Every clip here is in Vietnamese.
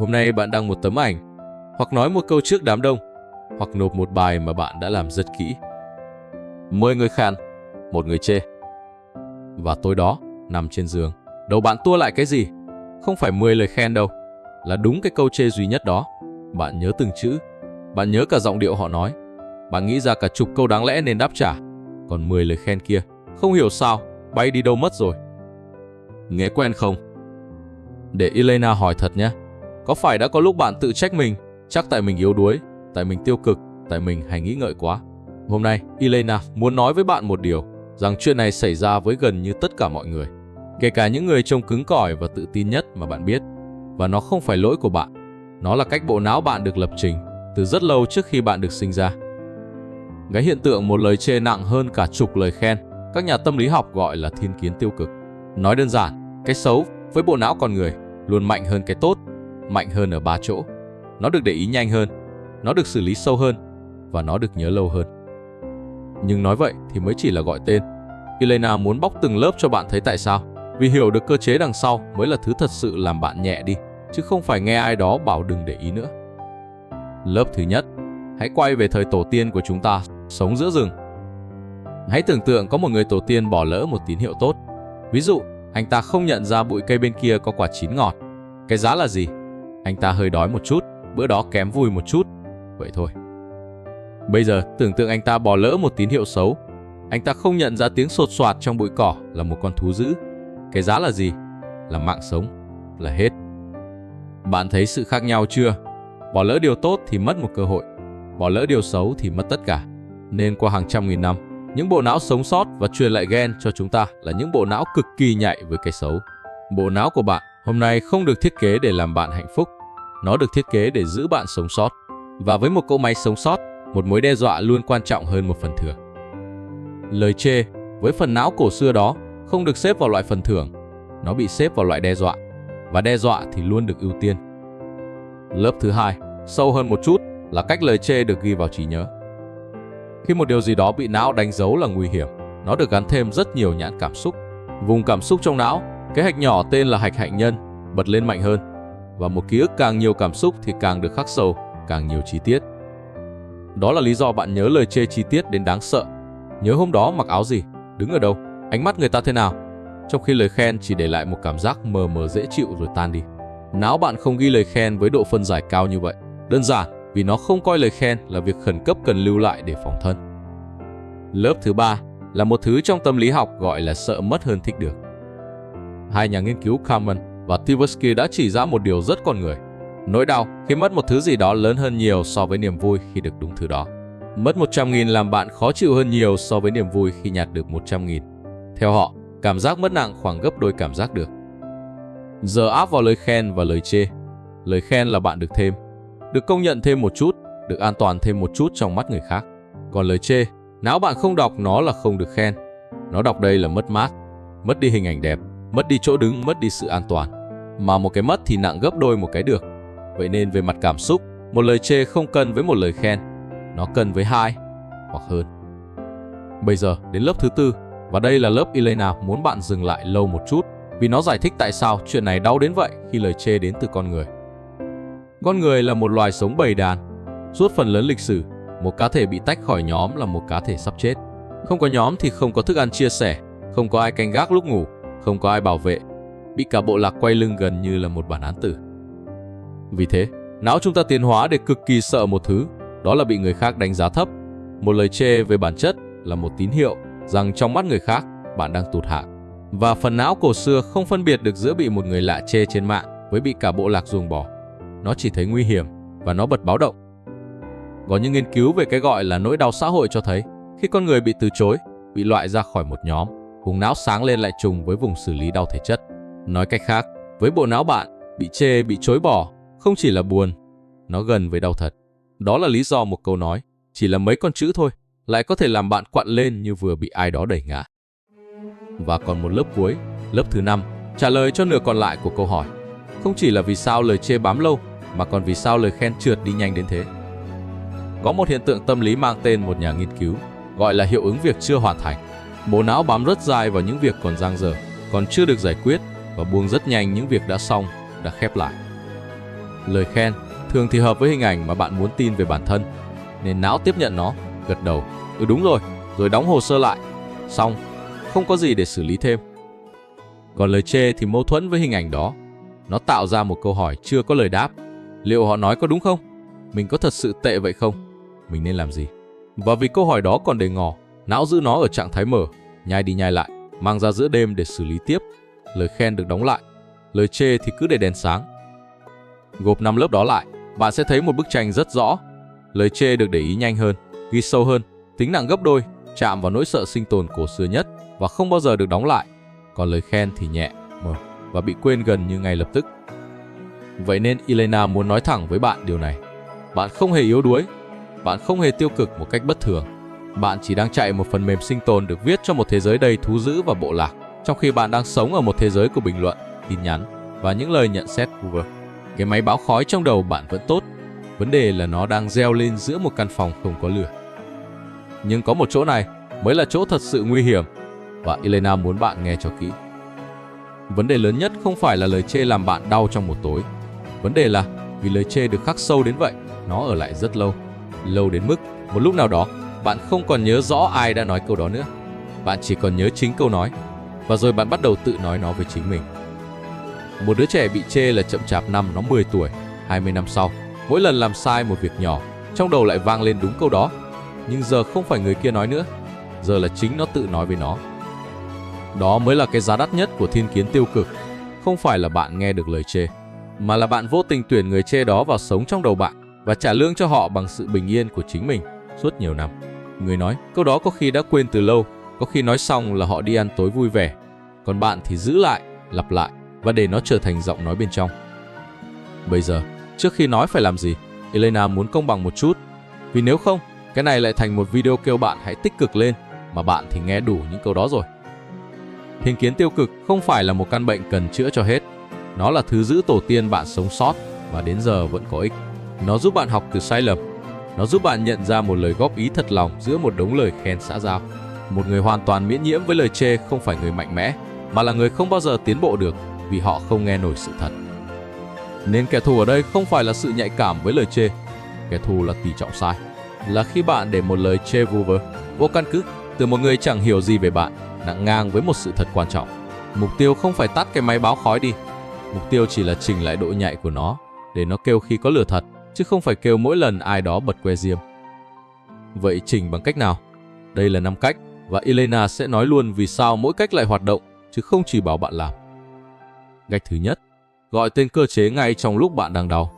Hôm nay bạn đăng một tấm ảnh, hoặc nói một câu trước đám đông, hoặc nộp một bài mà bạn đã làm rất kỹ. 10 người khen, một người chê. Và tối đó, nằm trên giường, đầu bạn tua lại cái gì? Không phải 10 lời khen đâu, là đúng cái câu chê duy nhất đó. Bạn nhớ từng chữ, bạn nhớ cả giọng điệu họ nói. Bạn nghĩ ra cả chục câu đáng lẽ nên đáp trả. Còn 10 lời khen kia, không hiểu sao, bay đi đâu mất rồi. Nghe quen không? Để Elena hỏi thật nhé. Có phải đã có lúc bạn tự trách mình, chắc tại mình yếu đuối, tại mình tiêu cực, tại mình hay nghĩ ngợi quá? Hôm nay, Elena muốn nói với bạn một điều, rằng chuyện này xảy ra với gần như tất cả mọi người, kể cả những người trông cứng cỏi và tự tin nhất mà bạn biết. Và nó không phải lỗi của bạn, nó là cách bộ não bạn được lập trình từ rất lâu trước khi bạn được sinh ra. Cái hiện tượng một lời chê nặng hơn cả chục lời khen, các nhà tâm lý học gọi là thiên kiến tiêu cực. Nói đơn giản, cái xấu với bộ não con người luôn mạnh hơn cái tốt, mạnh hơn ở 3 chỗ. Nó được để ý nhanh hơn, nó được xử lý sâu hơn, và nó được nhớ lâu hơn. Nhưng nói vậy thì mới chỉ là gọi tên. Elena muốn bóc từng lớp cho bạn thấy tại sao. Vì hiểu được cơ chế đằng sau mới là thứ thật sự làm bạn nhẹ đi, chứ không phải nghe ai đó bảo đừng để ý nữa. Lớp thứ nhất, hãy quay về thời tổ tiên của chúng ta, sống giữa rừng. Hãy tưởng tượng có một người tổ tiên bỏ lỡ một tín hiệu tốt. Ví dụ, anh ta không nhận ra bụi cây bên kia có quả chín ngọt. Cái giá là gì? Anh ta hơi đói một chút, bữa đó kém vui một chút. Vậy thôi. Bây giờ, tưởng tượng anh ta bỏ lỡ một tín hiệu xấu. Anh ta không nhận ra tiếng sột soạt trong bụi cỏ là một con thú dữ. Cái giá là gì? Là mạng sống, là hết. Bạn thấy sự khác nhau chưa? Bỏ lỡ điều tốt thì mất một cơ hội, bỏ lỡ điều xấu thì mất tất cả. Nên qua hàng trăm nghìn năm, những bộ não sống sót và truyền lại gen cho chúng ta là những bộ não cực kỳ nhạy với cái xấu. Bộ não của bạn hôm nay không được thiết kế để làm bạn hạnh phúc, nó được thiết kế để giữ bạn sống sót. Và với một cỗ máy sống sót, một mối đe dọa luôn quan trọng hơn một phần thưởng. Lời chê với phần não cổ xưa đó không được xếp vào loại phần thưởng, nó bị xếp vào loại đe dọa, và đe dọa thì luôn được ưu tiên. Lớp thứ hai, sâu hơn một chút, là cách lời chê được ghi vào trí nhớ. Khi một điều gì đó bị não đánh dấu là nguy hiểm, nó được gắn thêm rất nhiều nhãn cảm xúc. Vùng cảm xúc trong não, cái hạch nhỏ tên là hạch hạnh nhân, bật lên mạnh hơn. Và một ký ức càng nhiều cảm xúc thì càng được khắc sâu, càng nhiều chi tiết. Đó là lý do bạn nhớ lời chê chi tiết đến đáng sợ. Nhớ hôm đó mặc áo gì, đứng ở đâu, ánh mắt người ta thế nào. Trong khi lời khen chỉ để lại một cảm giác mờ mờ dễ chịu rồi tan đi. Não bạn không ghi lời khen với độ phân giải cao như vậy. Đơn giản vì nó không coi lời khen là việc khẩn cấp cần lưu lại để phòng thân. Lớp thứ ba là một thứ trong tâm lý học gọi là sợ mất hơn thích được. Hai nhà nghiên cứu Kahneman và Tversky đã chỉ ra một điều rất con người. Nỗi đau khi mất một thứ gì đó lớn hơn nhiều so với niềm vui khi được đúng thứ đó. Mất 100.000 làm bạn khó chịu hơn nhiều so với niềm vui khi nhặt được 100.000. Theo họ, cảm giác mất nặng khoảng gấp đôi cảm giác được. Giờ áp vào lời khen và lời chê. Lời khen là bạn được thêm, được công nhận thêm một chút, được an toàn thêm một chút trong mắt người khác. Còn lời chê, não bạn không đọc nó là không được khen. Nó đọc đây là mất mát, mất đi hình ảnh đẹp, mất đi chỗ đứng, mất đi sự an toàn. Mà một cái mất thì nặng gấp đôi một cái được. Vậy nên về mặt cảm xúc, một lời chê không cân với một lời khen, nó cân với 2 hoặc hơn. Bây giờ đến lớp thứ tư, và đây là lớp Elena muốn bạn dừng lại lâu một chút, vì nó giải thích tại sao chuyện này đau đến vậy khi lời chê đến từ con người. Con người là một loài sống bầy đàn. Suốt phần lớn lịch sử, một cá thể bị tách khỏi nhóm là một cá thể sắp chết. Không có nhóm thì không có thức ăn chia sẻ, không có ai canh gác lúc ngủ, không có ai bảo vệ. Bị cả bộ lạc quay lưng gần như là một bản án tử. Vì thế, não chúng ta tiến hóa để cực kỳ sợ một thứ, đó là bị người khác đánh giá thấp. Một lời chê về bản chất là một tín hiệu rằng trong mắt người khác, bạn đang tụt hạng. Và phần não cổ xưa không phân biệt được giữa bị một người lạ chê trên mạng với bị cả bộ lạc ruồng bỏ. Nó chỉ thấy nguy hiểm và nó bật báo động. Có những nghiên cứu về cái gọi là nỗi đau xã hội cho thấy khi con người bị từ chối, bị loại ra khỏi một nhóm, vùng não sáng lên lại trùng với vùng xử lý đau thể chất. Nói cách khác, với bộ não bạn, bị chê, bị chối bỏ không chỉ là buồn, nó gần với đau thật. Đó là lý do một câu nói, chỉ là mấy con chữ thôi, lại có thể làm bạn quặn lên như vừa bị ai đó đẩy ngã. Và còn một lớp cuối, lớp thứ 5, trả lời cho nửa còn lại của câu hỏi. Không chỉ là vì sao lời chê bám lâu, mà còn vì sao lời khen trượt đi nhanh đến thế. Có một hiện tượng tâm lý mang tên một nhà nghiên cứu, gọi là hiệu ứng việc chưa hoàn thành. Bộ não bám rất dài vào những việc còn dang dở, còn chưa được giải quyết, và buông rất nhanh những việc đã xong, đã khép lại. Lời khen thường thì hợp với hình ảnh mà bạn muốn tin về bản thân, nên não tiếp nhận nó, gật đầu, đúng rồi, rồi đóng hồ sơ lại. Xong, không có gì để xử lý thêm. Còn lời chê thì mâu thuẫn với hình ảnh đó. Nó tạo ra một câu hỏi chưa có lời đáp. Liệu họ nói có đúng không? Mình có thật sự tệ vậy không? Mình nên làm gì? Và vì câu hỏi đó còn để ngỏ, não giữ nó ở trạng thái mở, nhai đi nhai lại, mang ra giữa đêm để xử lý tiếp. Lời khen được đóng lại, lời chê thì cứ để đèn sáng. Gộp 5 lớp đó lại, bạn sẽ thấy một bức tranh rất rõ. Lời chê được để ý nhanh hơn, ghi sâu hơn, tính nặng gấp đôi, chạm vào nỗi sợ sinh tồn cổ xưa nhất và không bao giờ được đóng lại. Còn lời khen thì nhẹ, mờ và bị quên gần như ngay lập tức. Vậy nên Elena muốn nói thẳng với bạn điều này. Bạn không hề yếu đuối, bạn không hề tiêu cực một cách bất thường. Bạn chỉ đang chạy một phần mềm sinh tồn được viết cho một thế giới đầy thú dữ và bộ lạc, trong khi bạn đang sống ở một thế giới của bình luận, tin nhắn và những lời nhận xét vu vơ. Cái máy báo khói trong đầu bạn vẫn tốt, vấn đề là nó đang reo lên giữa một căn phòng không có lửa. Nhưng có một chỗ này mới là chỗ thật sự nguy hiểm, và Elena muốn bạn nghe cho kỹ. Vấn đề lớn nhất không phải là lời chê làm bạn đau trong một tối. Vấn đề là vì lời chê được khắc sâu đến vậy, nó ở lại rất lâu. Lâu đến mức một lúc nào đó bạn không còn nhớ rõ ai đã nói câu đó nữa. Bạn chỉ còn nhớ chính câu nói, và rồi bạn bắt đầu tự nói nó với chính mình. Một đứa trẻ bị chê là chậm chạp năm nó 10 tuổi, 20 năm sau, mỗi lần làm sai một việc nhỏ, trong đầu lại vang lên đúng câu đó. Nhưng giờ không phải người kia nói nữa, giờ là chính nó tự nói với nó. Đó mới là cái giá đắt nhất của thiên kiến tiêu cực. Không phải là bạn nghe được lời chê, mà là bạn vô tình tuyển người chê đó vào sống trong đầu bạn và trả lương cho họ bằng sự bình yên của chính mình suốt nhiều năm. Người nói câu đó có khi đã quên từ lâu, có khi nói xong là họ đi ăn tối vui vẻ, còn bạn thì giữ lại, lặp lại và để nó trở thành giọng nói bên trong. Bây giờ, trước khi nói phải làm gì, Elena muốn công bằng một chút, vì nếu không, cái này lại thành một video kêu bạn hãy tích cực lên, mà bạn thì nghe đủ những câu đó rồi. Thiên kiến tiêu cực không phải là một căn bệnh cần chữa cho hết. Nó là thứ giữ tổ tiên bạn sống sót và đến giờ vẫn có ích. Nó giúp bạn học từ sai lầm. Nó giúp bạn nhận ra một lời góp ý thật lòng giữa một đống lời khen xã giao. Một người hoàn toàn miễn nhiễm với lời chê không phải người mạnh mẽ, mà là người không bao giờ tiến bộ được vì họ không nghe nổi sự thật. Nên kẻ thù ở đây không phải là sự nhạy cảm với lời chê. Kẻ thù là tỷ trọng sai. Là khi bạn để một lời chê vu vơ, vô căn cứ từ một người chẳng hiểu gì về bạn nặng ngang với một sự thật quan trọng. Mục tiêu không phải tắt cái máy báo khói đi. Mục tiêu chỉ là chỉnh lại độ nhạy của nó để nó kêu khi có lửa thật, chứ không phải kêu mỗi lần ai đó bật que diêm. Vậy chỉnh bằng cách nào? Đây là 5 cách và Elena sẽ nói luôn vì sao mỗi cách lại hoạt động, chứ không chỉ bảo bạn làm. Cách thứ nhất, gọi tên cơ chế ngay trong lúc bạn đang đau.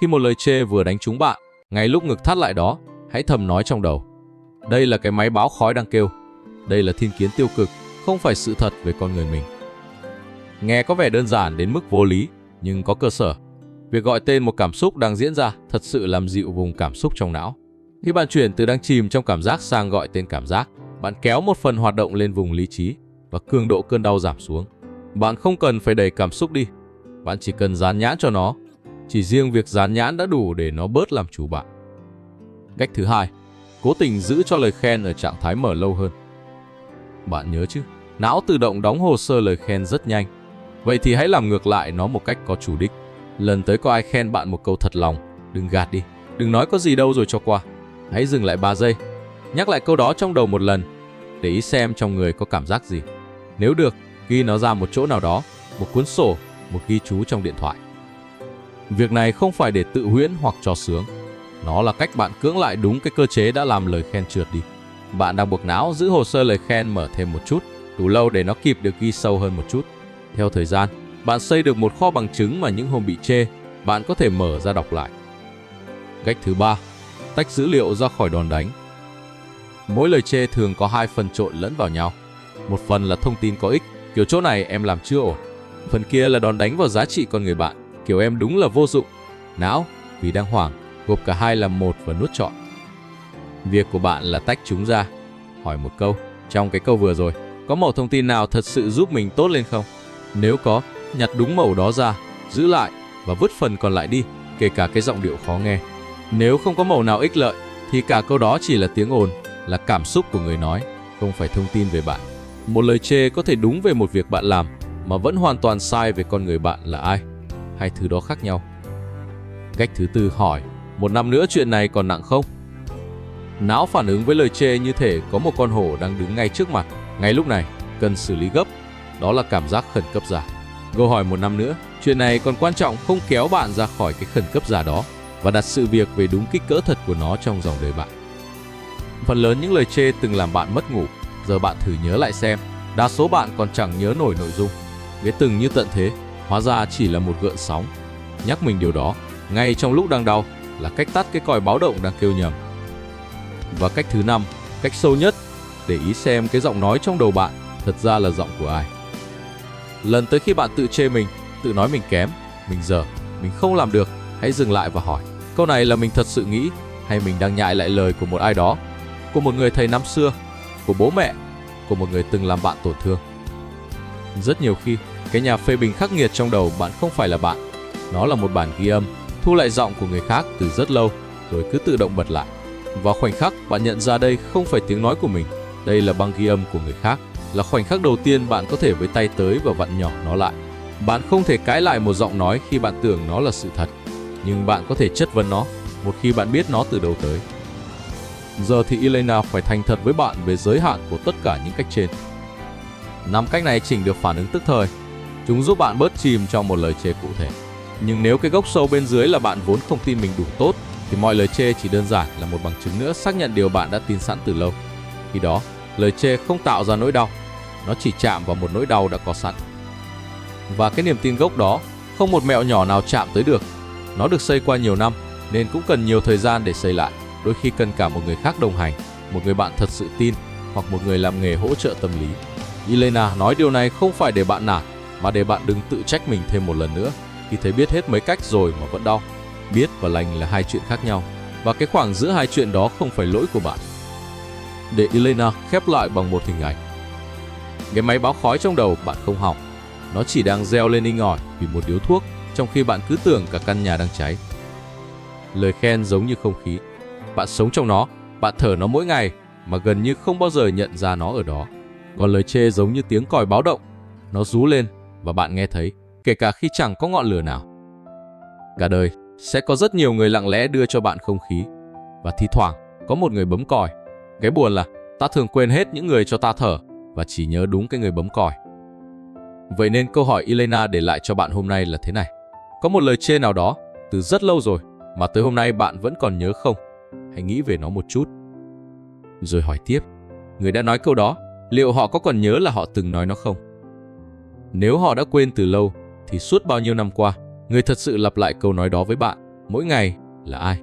Khi một lời chê vừa đánh trúng bạn, ngay lúc ngực thắt lại đó, hãy thầm nói trong đầu. Đây là cái máy báo khói đang kêu. Đây là thiên kiến tiêu cực, không phải sự thật về con người mình. Nghe có vẻ đơn giản đến mức vô lý, nhưng có cơ sở. Việc gọi tên một cảm xúc đang diễn ra thật sự làm dịu vùng cảm xúc trong não. Khi bạn chuyển từ đang chìm trong cảm giác sang gọi tên cảm giác, bạn kéo một phần hoạt động lên vùng lý trí và cường độ cơn đau giảm xuống. Bạn không cần phải đẩy cảm xúc đi, bạn chỉ cần dán nhãn cho nó. Chỉ riêng việc dán nhãn đã đủ để nó bớt làm chủ bạn. Cách thứ hai, cố tình giữ cho lời khen ở trạng thái mở lâu hơn. Bạn nhớ chứ, não tự động đóng hồ sơ lời khen rất nhanh. Vậy thì hãy làm ngược lại nó một cách có chủ đích. Lần tới có ai khen bạn một câu thật lòng, đừng gạt đi, đừng nói có gì đâu rồi cho qua. Hãy dừng lại 3 giây, nhắc lại câu đó trong đầu một lần, để ý xem trong người có cảm giác gì. Nếu được, ghi nó ra một chỗ nào đó, một cuốn sổ, một ghi chú trong điện thoại. Việc này không phải để tự huyễn hoặc cho sướng. Nó là cách bạn cưỡng lại đúng cái cơ chế đã làm lời khen trượt đi. Bạn đang buộc não giữ hồ sơ lời khen mở thêm một chút, đủ lâu để nó kịp được ghi sâu hơn một chút. Theo thời gian, bạn xây được một kho bằng chứng mà những hôm bị chê, bạn có thể mở ra đọc lại. Cách thứ ba, tách dữ liệu ra khỏi đòn đánh. Mỗi lời chê thường có 2 phần trộn lẫn vào nhau. Một phần là thông tin có ích, kiểu chỗ này em làm chưa ổn. Phần kia là đòn đánh vào giá trị con người bạn, kiểu em đúng là vô dụng. Não, vì đang hoảng, gộp cả hai làm một và nuốt trọn. Việc của bạn là tách chúng ra. Hỏi một câu, trong cái câu vừa rồi, có mẩu thông tin nào thật sự giúp mình tốt lên không? Nếu có, nhặt đúng mẩu đó ra, giữ lại và vứt phần còn lại đi, kể cả cái giọng điệu khó nghe. Nếu không có mẩu nào ích lợi, thì cả câu đó chỉ là tiếng ồn, là cảm xúc của người nói, không phải thông tin về bạn. Một lời chê có thể đúng về một việc bạn làm, mà vẫn hoàn toàn sai về con người bạn là ai. Hai thứ đó khác nhau. Cách thứ tư hỏi, 1 năm nữa chuyện này còn nặng không? Não phản ứng với lời chê như thể có một con hổ đang đứng ngay trước mặt, ngay lúc này, cần xử lý gấp. Đó là cảm giác khẩn cấp giả. Câu hỏi 1 năm nữa, chuyện này còn quan trọng không kéo bạn ra khỏi cái khẩn cấp giả đó và đặt sự việc về đúng kích cỡ thật của nó trong dòng đời bạn. Phần lớn những lời chê từng làm bạn mất ngủ, giờ bạn thử nhớ lại xem, đa số bạn còn chẳng nhớ nổi nội dung. Cái từng như tận thế, hóa ra chỉ là một gợn sóng. Nhắc mình điều đó, ngay trong lúc đang đau, là cách tắt cái còi báo động đang kêu nhầm. Và cách thứ 5, cách sâu nhất, để ý xem cái giọng nói trong đầu bạn thật ra là giọng của ai. Lần tới khi bạn tự chê mình, tự nói mình kém, mình dở, mình không làm được, hãy dừng lại và hỏi, câu này là mình thật sự nghĩ hay mình đang nhại lại lời của một ai đó, của một người thầy năm xưa, của bố mẹ, của một người từng làm bạn tổn thương. Rất nhiều khi, cái nhà phê bình khắc nghiệt trong đầu bạn không phải là bạn, nó là một bản ghi âm, thu lại giọng của người khác từ rất lâu, rồi cứ tự động bật lại. Vào khoảnh khắc bạn nhận ra đây không phải tiếng nói của mình, đây là băng ghi âm của người khác, là khoảnh khắc đầu tiên bạn có thể với tay tới và vặn nhỏ nó lại. Bạn không thể cãi lại một giọng nói khi bạn tưởng nó là sự thật, nhưng bạn có thể chất vấn nó một khi bạn biết nó từ đâu tới. Giờ thì Elena phải thành thật với bạn về giới hạn của tất cả những cách trên. 5 cách này chỉnh được phản ứng tức thời. Chúng giúp bạn bớt chìm trong một lời chê cụ thể. Nhưng nếu cái gốc sâu bên dưới là bạn vốn không tin mình đủ tốt, thì mọi lời chê chỉ đơn giản là một bằng chứng nữa xác nhận điều bạn đã tin sẵn từ lâu. Khi đó, lời chê không tạo ra nỗi đau, nó chỉ chạm vào một nỗi đau đã có sẵn. Và cái niềm tin gốc đó, không một mẹo nhỏ nào chạm tới được. Nó được xây qua nhiều năm, nên cũng cần nhiều thời gian để xây lại. Đôi khi cần cả một người khác đồng hành, một người bạn thật sự tin, hoặc một người làm nghề hỗ trợ tâm lý. Elena nói điều này không phải để bạn nản, mà để bạn đừng tự trách mình thêm một lần nữa khi thấy biết hết mấy cách rồi mà vẫn đau. Biết và lành là hai chuyện khác nhau, và cái khoảng giữa hai chuyện đó không phải lỗi của bạn. Để Elena khép lại bằng một hình ảnh. Cái máy báo khói trong đầu bạn không hỏng, nó chỉ đang reo lên inh ỏi vì một điếu thuốc, trong khi bạn cứ tưởng cả căn nhà đang cháy. Lời khen giống như không khí, bạn sống trong nó, bạn thở nó mỗi ngày mà gần như không bao giờ nhận ra nó ở đó. Còn lời chê giống như tiếng còi báo động, nó rú lên và bạn nghe thấy, kể cả khi chẳng có ngọn lửa nào. Cả đời sẽ có rất nhiều người lặng lẽ đưa cho bạn không khí, và thi thoảng có một người bấm còi. Cái buồn là ta thường quên hết những người cho ta thở và chỉ nhớ đúng cái người bấm còi. Vậy nên câu hỏi Elena để lại cho bạn hôm nay là thế này: có một lời chê nào đó từ rất lâu rồi mà tới hôm nay bạn vẫn còn nhớ không? Hãy nghĩ về nó một chút. Rồi hỏi tiếp, người đã nói câu đó, liệu họ có còn nhớ là họ từng nói nó không? Nếu họ đã quên từ lâu, thì suốt bao nhiêu năm qua, người thật sự lặp lại câu nói đó với bạn mỗi ngày là ai?